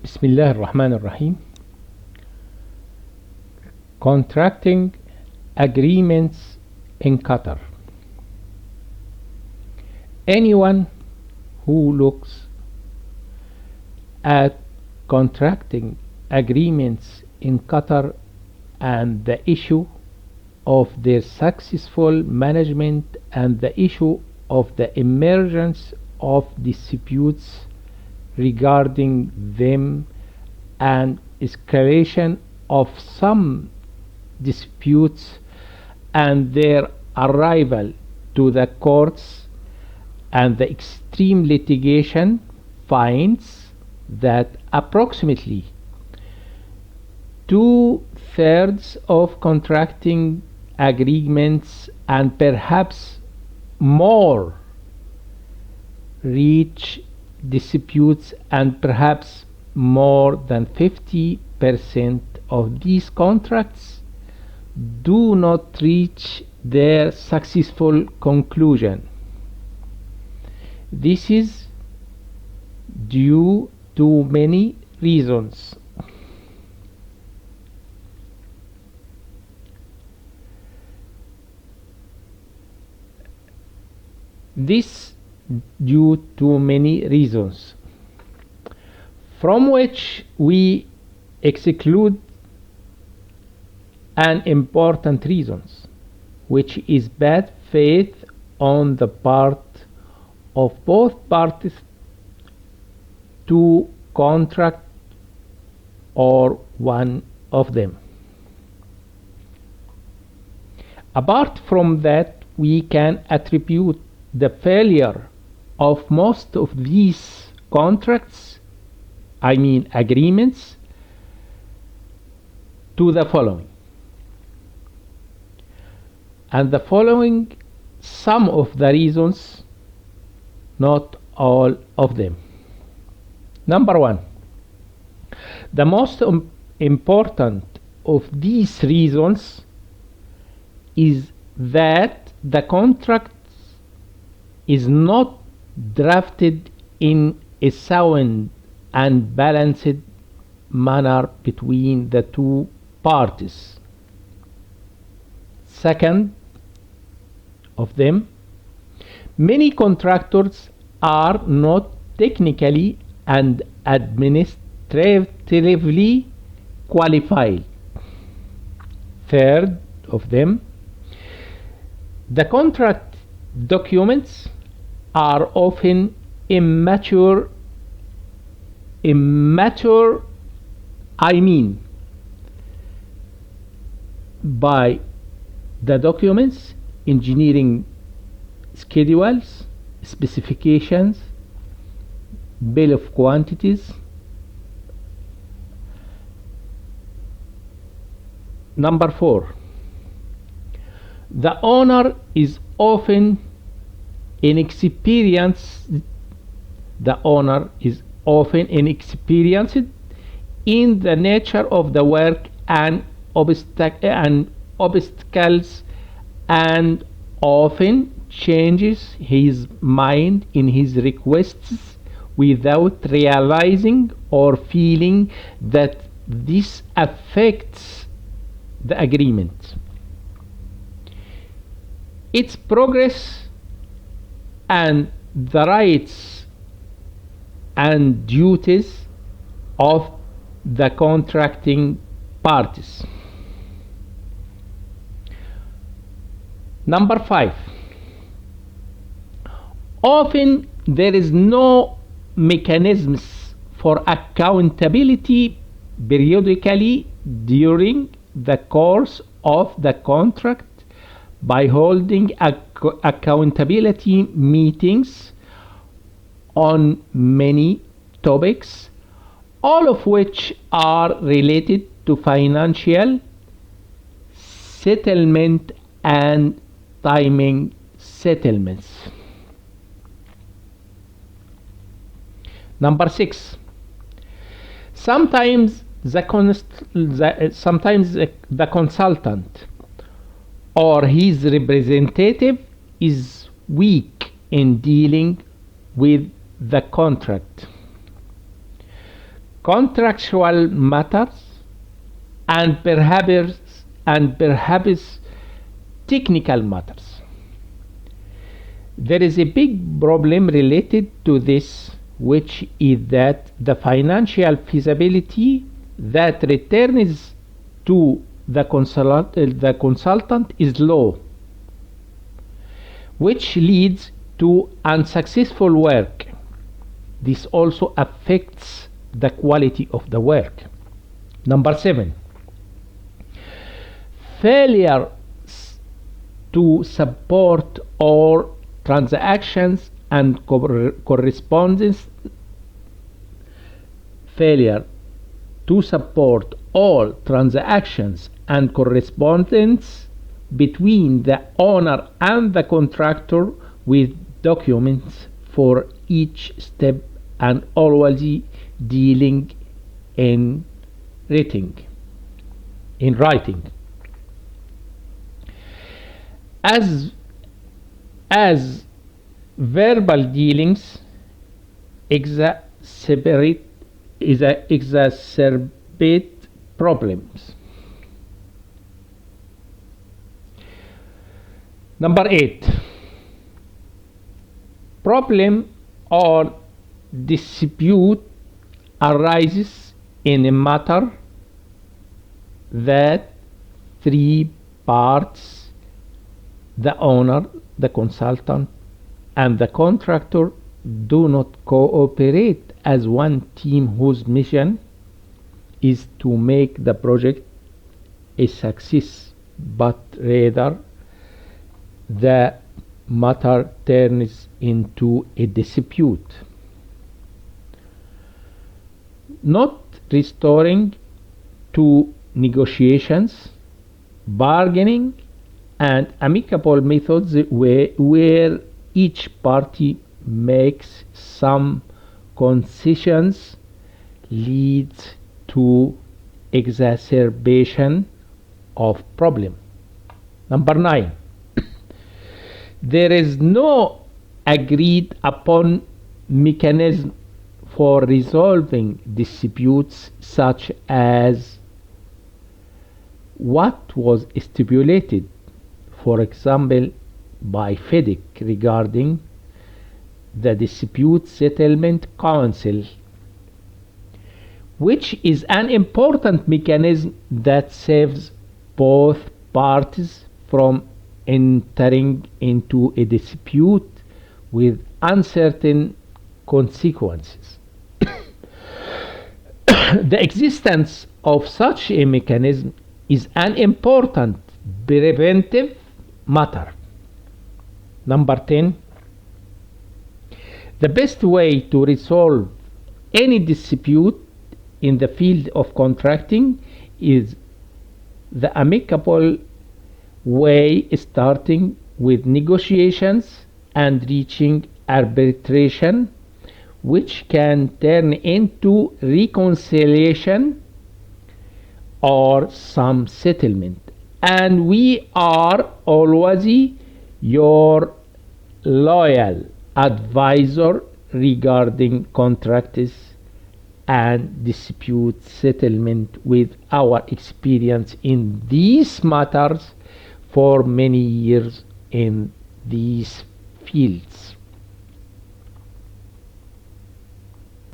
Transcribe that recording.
بسم الله الرحمن الرحيم. Contracting agreements in Qatar. Anyone who looks at contracting agreements in Qatar and the issue of their successful management and the issue of the emergence of disputes regarding them and escalation of some disputes and their arrival to the courts and the extreme litigation finds that approximately 2/3 of contracting agreements and perhaps more reach disputes, and perhaps more than 50% of these contracts do not reach their successful conclusion. This is due to many reasons. From which we exclude an important reason, which is bad faith on the part of both parties to contract or one of them. Apart from that, we can attribute the failure of most of these agreements, to the following. And the following some of the reasons, not all of them. Number one, the most important of these reasons is that the contract is not drafted in a sound and balanced manner between the two parties. Second of them, many contractors are not technically and administratively qualified. Third of them, the contract documents are often immature. By the documents, engineering schedules, specifications, bill of quantities. Number four, the owner is often inexperienced. In the nature of the work and obstacles, and often changes his mind in his requests without realizing or feeling that this affects the agreement, its progress, and the rights and duties of the contracting parties. Number five, often there is no mechanisms for accountability periodically during the course of the contract by holding accountability meetings on many topics, all of which are related to financial settlement and timing settlements. Number six, sometimes the consultant or his representative is weak in dealing with the contract. contractual matters, and perhaps technical matters. There is a big problem related to this, which is that the financial feasibility that returns to the consultant is low, which leads to unsuccessful work. This also affects the quality of the work. Number 7, failure to support all transactions and correspondence. Failure to support all transactions and correspondence between the owner and the contractor with documents for each step and always dealing in writing. As verbal dealings exacerbate problems. Number 8, problem or dispute arises in a matter that three parts, the owner, the consultant, and the contractor, do not cooperate as one team whose mission is to make the project a success, but rather the matter turns into a dispute. Not restoring to negotiations, bargaining, and amicable methods where each party makes some concessions leads to exacerbation of problem. Number 9, there is no agreed upon mechanism for resolving disputes, such as what was stipulated, for example, by FEDEC regarding the Dispute Settlement Council, which is an important mechanism that saves both parties from entering into a dispute with uncertain consequences. The existence of such a mechanism is an important preventive matter. Number 10, the best way to resolve any dispute in the field of contracting is the amicable way, starting with negotiations and reaching arbitration, which can turn into reconciliation or some settlement. And we are always your loyal advisor regarding contracts and dispute settlement, with our experience in these matters for many years in these fields.